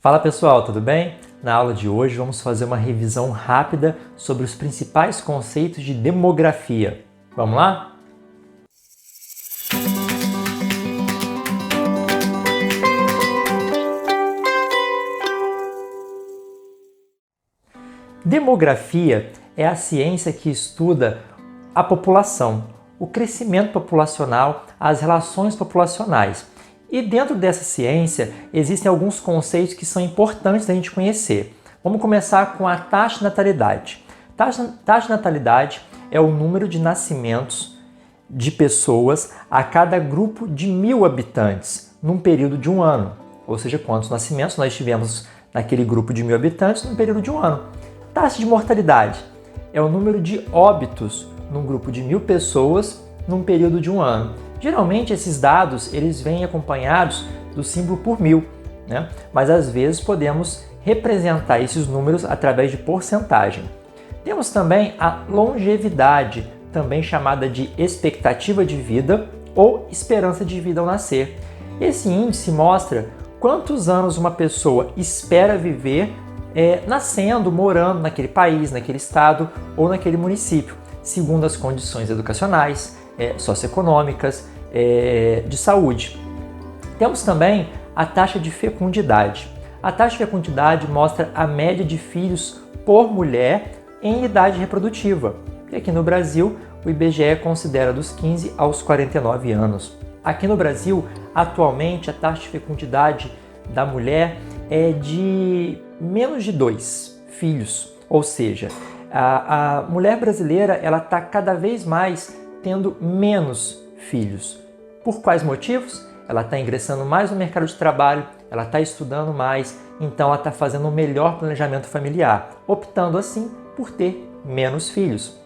Fala pessoal, tudo bem? Na aula de hoje vamos fazer uma revisão rápida sobre os principais conceitos de demografia. Vamos lá? Demografia é a ciência que estuda a população, o crescimento populacional, as relações populacionais. E dentro dessa ciência existem alguns conceitos que são importantes da gente conhecer. Vamos começar com a taxa de natalidade. Taxa de natalidade é o número de nascimentos de pessoas a cada grupo de 1.000 habitantes num período de um ano. Ou seja, quantos nascimentos nós tivemos naquele grupo de 1.000 habitantes num período de um ano. Taxa de mortalidade é o número de óbitos num grupo de 1.000 pessoas num período de um ano. Geralmente esses dados eles vêm acompanhados do símbolo por 1.000, né? Mas às vezes podemos representar esses números através de porcentagem. Temos também a longevidade, também chamada de expectativa de vida ou esperança de vida ao nascer. Esse índice mostra quantos anos uma pessoa espera viver nascendo, morando naquele país, naquele estado ou naquele município, segundo as condições educacionais, socioeconômicas, de saúde. Temos também a taxa de fecundidade. A taxa de fecundidade mostra a média de filhos por mulher em idade reprodutiva. E aqui no Brasil, o IBGE considera dos 15 aos 49 anos. Aqui no Brasil, atualmente, a taxa de fecundidade da mulher é de menos de 2 filhos. Ou seja, a mulher brasileira ela está cada vez mais tendo menos filhos. Por quais motivos? Ela está ingressando mais no mercado de trabalho, ela está estudando mais, então ela está fazendo um melhor planejamento familiar, optando assim por ter menos filhos.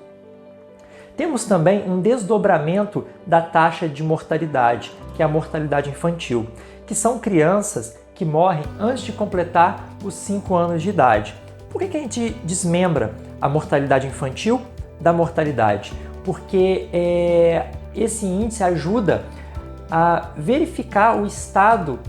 Temos também um desdobramento da taxa de mortalidade, que é a mortalidade infantil, que são crianças que morrem antes de completar os 5 anos de idade. Por que a gente desmembra a mortalidade infantil da mortalidade? Porque esse índice ajuda a verificar o estado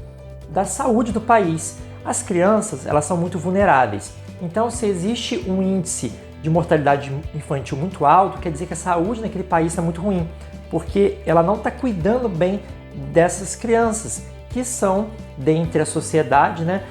da saúde do país. As crianças, elas são muito vulneráveis. Então, se existe um índice de mortalidade infantil muito alto, quer dizer que a saúde naquele país está muito ruim, porque ela não está cuidando bem dessas crianças, que são, dentre a sociedade, né,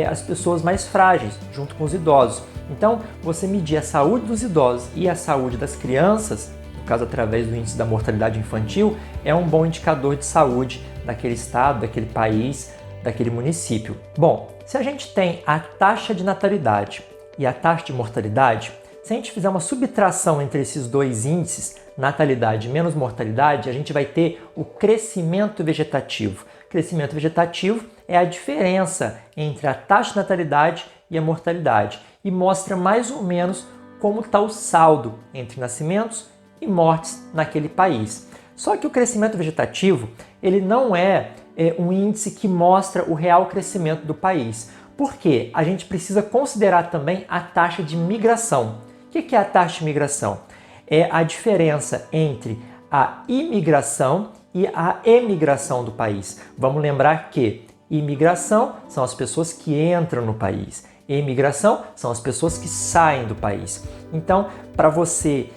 as pessoas mais frágeis, junto com os idosos. Então, você medir a saúde dos idosos e a saúde das crianças, no caso através do índice da mortalidade infantil, é um bom indicador de saúde daquele estado, daquele país, daquele município. Bom, se a gente tem a taxa de natalidade e a taxa de mortalidade, se a gente fizer uma subtração entre esses dois índices, natalidade menos mortalidade, a gente vai ter o crescimento vegetativo. Crescimento vegetativo é a diferença entre a taxa de natalidade e a mortalidade e mostra mais ou menos como está o saldo entre nascimentos e mortes naquele país. Só que o crescimento vegetativo ele não é um índice que mostra o real crescimento do país. Por quê? A gente precisa considerar também a taxa de migração. O que é a taxa de migração? É a diferença entre a imigração e a emigração do país. Vamos lembrar que imigração são as pessoas que entram no país. Emigração são as pessoas que saem do país. Então, para você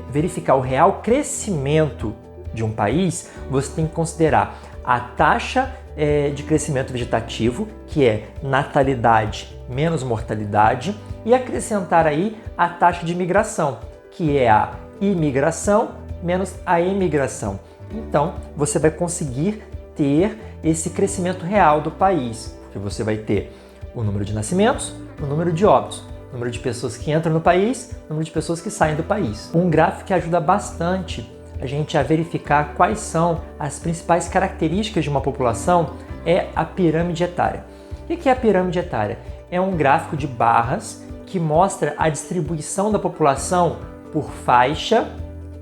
verificar o real crescimento de um país, você tem que considerar a taxa de crescimento vegetativo, que é natalidade menos mortalidade, e acrescentar aí a taxa de migração, que é a imigração menos a emigração. Então, você vai conseguir ter esse crescimento real do país, porque você vai ter o número de nascimentos, o número de óbitos, o número de pessoas que entram no país, o número de pessoas que saem do país. Um gráfico que ajuda bastante a gente a verificar quais são as principais características de uma população é a pirâmide etária. O que é a pirâmide etária? É um gráfico de barras que mostra a distribuição da população por faixa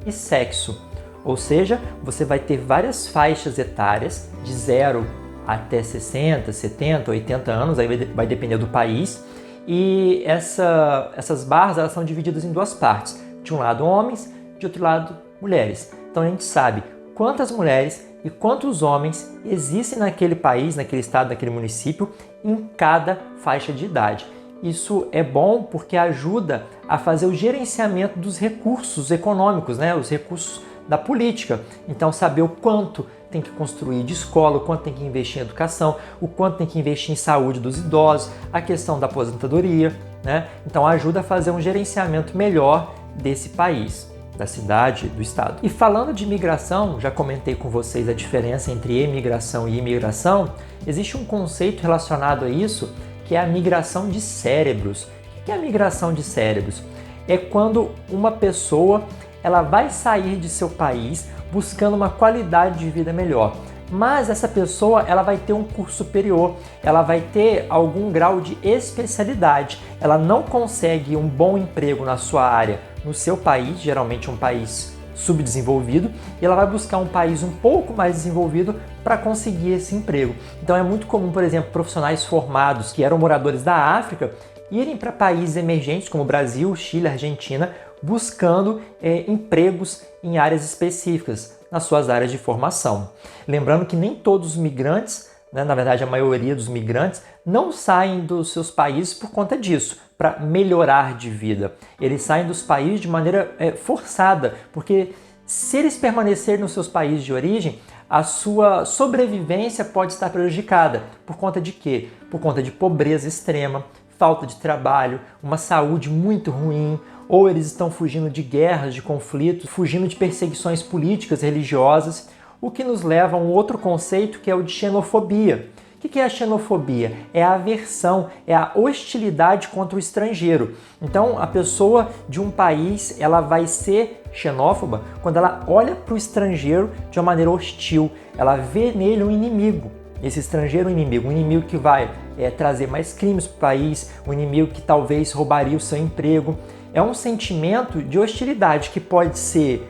e sexo. Ou seja, você vai ter várias faixas etárias de 0 até 60, 70, 80 anos, aí vai depender do país. E essas barras elas são divididas em duas partes. De um lado homens, de outro lado mulheres. Então a gente sabe quantas mulheres e quantos homens existem naquele país, naquele estado, naquele município, em cada faixa de idade. Isso é bom porque ajuda a fazer o gerenciamento dos recursos econômicos, né? Os recursos da política. Então, saber o quanto tem que construir de escola, o quanto tem que investir em educação, o quanto tem que investir em saúde dos idosos, a questão da aposentadoria, né? Então, ajuda a fazer um gerenciamento melhor desse país, da cidade, do estado. E falando de imigração, já comentei com vocês a diferença entre emigração e imigração. Existe um conceito relacionado a isso, que é a migração de cérebros. O que é a migração de cérebros? É quando uma pessoa ela vai sair de seu país buscando uma qualidade de vida melhor. Mas essa pessoa ela vai ter um curso superior, ela vai ter algum grau de especialidade. Ela não consegue um bom emprego na sua área, no seu país, geralmente um país subdesenvolvido, e ela vai buscar um país um pouco mais desenvolvido para conseguir esse emprego. Então é muito comum, por exemplo, profissionais formados que eram moradores da África irem para países emergentes como Brasil, Chile, Argentina, buscando empregos em áreas específicas, nas suas áreas de formação. Lembrando que nem todos os migrantes, né, na verdade a maioria dos migrantes, não saem dos seus países por conta disso, para melhorar de vida. Eles saem dos países de maneira forçada, porque se eles permanecerem nos seus países de origem, a sua sobrevivência pode estar prejudicada. Por conta de quê? Por conta de pobreza extrema, falta de trabalho, uma saúde muito ruim, ou eles estão fugindo de guerras, de conflitos, fugindo de perseguições políticas, religiosas, o que nos leva a um outro conceito que é o de xenofobia. O que é a xenofobia? É a aversão, é a hostilidade contra o estrangeiro. Então, a pessoa de um país ela vai ser xenófoba quando ela olha para o estrangeiro de uma maneira hostil, ela vê nele um inimigo. Esse estrangeiro é um inimigo que vai trazer mais crimes para o país, um inimigo que talvez roubaria o seu emprego. É um sentimento de hostilidade que pode ser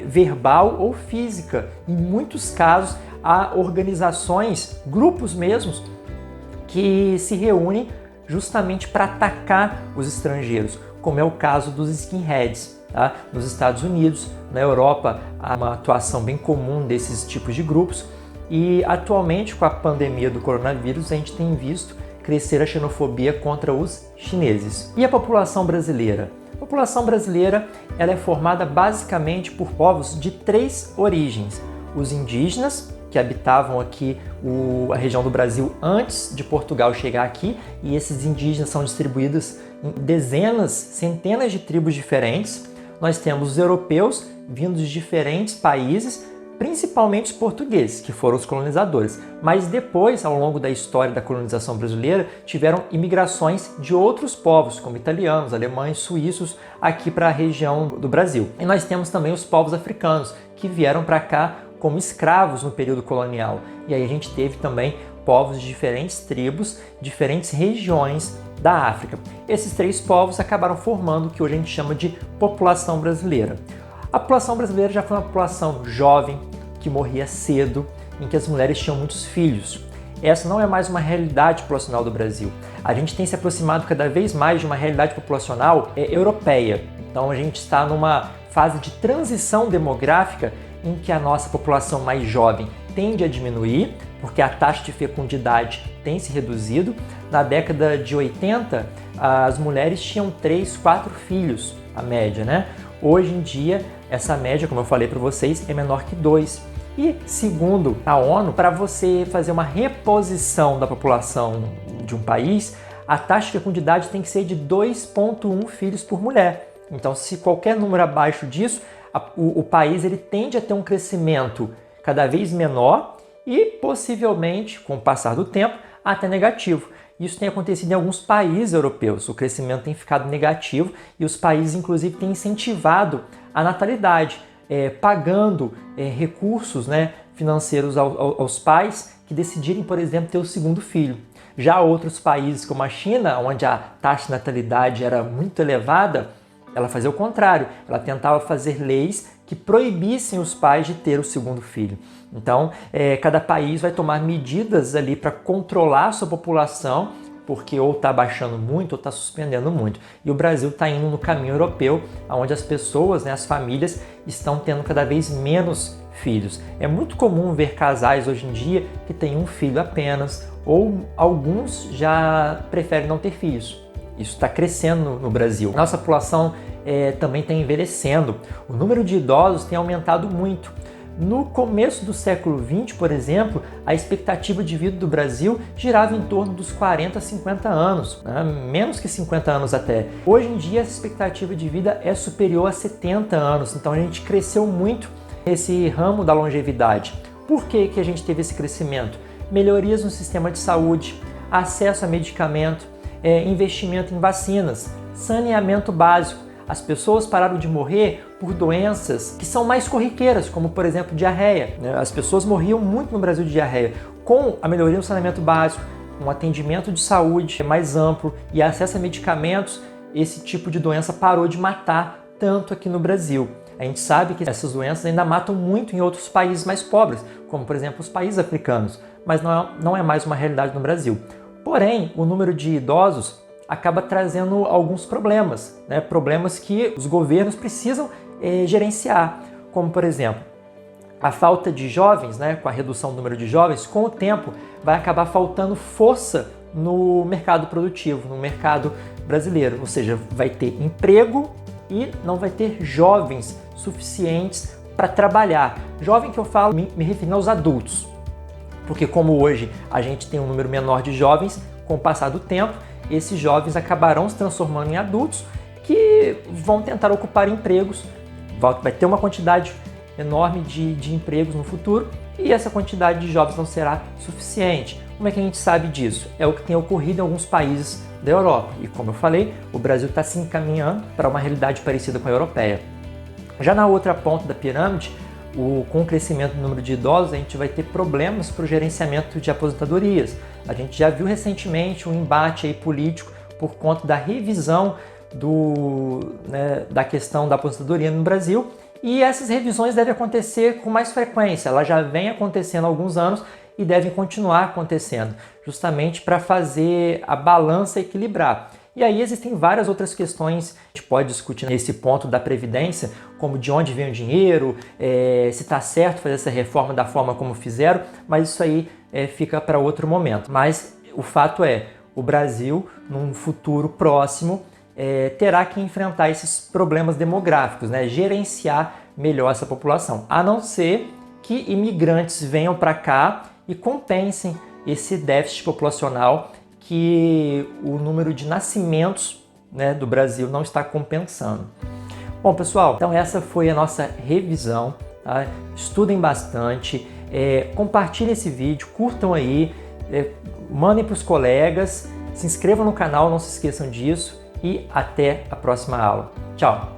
verbal ou física. Em muitos casos, há organizações, grupos mesmos, que se reúnem justamente para atacar os estrangeiros, como é o caso dos skinheads. Tá? Nos Estados Unidos, na Europa, há uma atuação bem comum desses tipos de grupos e atualmente, com a pandemia do coronavírus, a gente tem visto crescer a xenofobia contra os chineses. E a população brasileira? A população brasileira ela é formada basicamente por povos de 3 origens. Os indígenas, que habitavam aqui a região do Brasil antes de Portugal chegar aqui, e esses indígenas são distribuídos em dezenas, centenas de tribos diferentes. Nós temos os europeus vindos de diferentes países, principalmente os portugueses, que foram os colonizadores. Mas depois, ao longo da história da colonização brasileira, tiveram imigrações de outros povos, como italianos, alemães, suíços, aqui para a região do Brasil. E nós temos também os povos africanos, que vieram para cá como escravos no período colonial. E aí a gente teve também povos de diferentes tribos, diferentes regiões da África. Esses 3 povos acabaram formando o que hoje a gente chama de população brasileira. A população brasileira já foi uma população jovem, que morria cedo, em que as mulheres tinham muitos filhos. Essa não é mais uma realidade populacional do Brasil. A gente tem se aproximado cada vez mais de uma realidade populacional europeia. Então a gente está numa fase de transição demográfica em que a nossa população mais jovem tende a diminuir, porque a taxa de fecundidade tem se reduzido. Na década de 80, as mulheres tinham 3, 4 filhos, a média, né? Hoje em dia, essa média, como eu falei para vocês, é menor que 2. E, segundo a ONU, para você fazer uma reposição da população de um país, a taxa de fecundidade tem que ser de 2,1 filhos por mulher. Então, se qualquer número abaixo disso, o país ele tende a ter um crescimento cada vez menor e, possivelmente, com o passar do tempo, até negativo. Isso tem acontecido em alguns países europeus. O crescimento tem ficado negativo e os países, inclusive, têm incentivado a natalidade, pagando recursos, né, financeiros aos pais que decidirem, por exemplo, ter o segundo filho. Já outros países, como a China, onde a taxa de natalidade era muito elevada, ela fazia o contrário. Ela tentava fazer leis que proibissem os pais de ter o segundo filho. Então, cada país vai tomar medidas ali para controlar a sua população porque ou está baixando muito ou está suspendendo muito. E o Brasil está indo no caminho europeu, onde as pessoas, né, as famílias, estão tendo cada vez menos filhos. É muito comum ver casais hoje em dia que têm um filho apenas, ou alguns já preferem não ter filhos. Isso está crescendo no Brasil. Nossa população também está envelhecendo. O número de idosos tem aumentado muito. No começo do século XX, por exemplo, a expectativa de vida do Brasil girava em torno dos 40 a 50 anos, né? Menos que 50 anos até. Hoje em dia, essa expectativa de vida é superior a 70 anos, então a gente cresceu muito nesse ramo da longevidade. Por que a gente teve esse crescimento? Melhorias no sistema de saúde, acesso a medicamento, investimento em vacinas, saneamento básico. As pessoas pararam de morrer por doenças que são mais corriqueiras, como por exemplo diarreia. As pessoas morriam muito no Brasil de diarreia. Com a melhoria no saneamento básico, um atendimento de saúde mais amplo e acesso a medicamentos, esse tipo de doença parou de matar tanto aqui no Brasil. A gente sabe que essas doenças ainda matam muito em outros países mais pobres, como por exemplo os países africanos, mas não é mais uma realidade no Brasil. Porém, o número de idosos acaba trazendo alguns problemas, né? Problemas que os governos precisam gerenciar, como por exemplo, a falta de jovens, né? Com a redução do número de jovens, com o tempo vai acabar faltando força no mercado produtivo, no mercado brasileiro, ou seja, vai ter emprego e não vai ter jovens suficientes para trabalhar. Jovem que eu falo, me refiro aos adultos, porque como hoje a gente tem um número menor de jovens, com o passar do tempo, esses jovens acabarão se transformando em adultos que vão tentar ocupar empregos, vai ter uma quantidade enorme de empregos no futuro e essa quantidade de jovens não será suficiente. Como é que a gente sabe disso? É o que tem ocorrido em alguns países da Europa e, como eu falei, o Brasil está se encaminhando para uma realidade parecida com a europeia. Já na outra ponta da pirâmide, com o crescimento do número de idosos, a gente vai ter problemas para o gerenciamento de aposentadorias. A gente já viu recentemente um embate aí político por conta da revisão da questão da aposentadoria no Brasil, e essas revisões devem acontecer com mais frequência. Ela já vem acontecendo há alguns anos e devem continuar acontecendo, justamente para fazer a balança equilibrar. E aí existem várias outras questões que a gente pode discutir nesse ponto da Previdência, como de onde vem o dinheiro, se está certo fazer essa reforma da forma como fizeram, mas isso aí fica para outro momento. Mas o fato é, o Brasil, num futuro próximo, terá que enfrentar esses problemas demográficos, né? Gerenciar melhor essa população, a não ser que imigrantes venham para cá e compensem esse déficit populacional que o número de nascimentos, né, do Brasil não está compensando. Bom, pessoal, então essa foi a nossa revisão. Tá? Estudem bastante, compartilhem esse vídeo, curtam aí, mandem para os colegas, se inscrevam no canal, não se esqueçam disso e até a próxima aula. Tchau!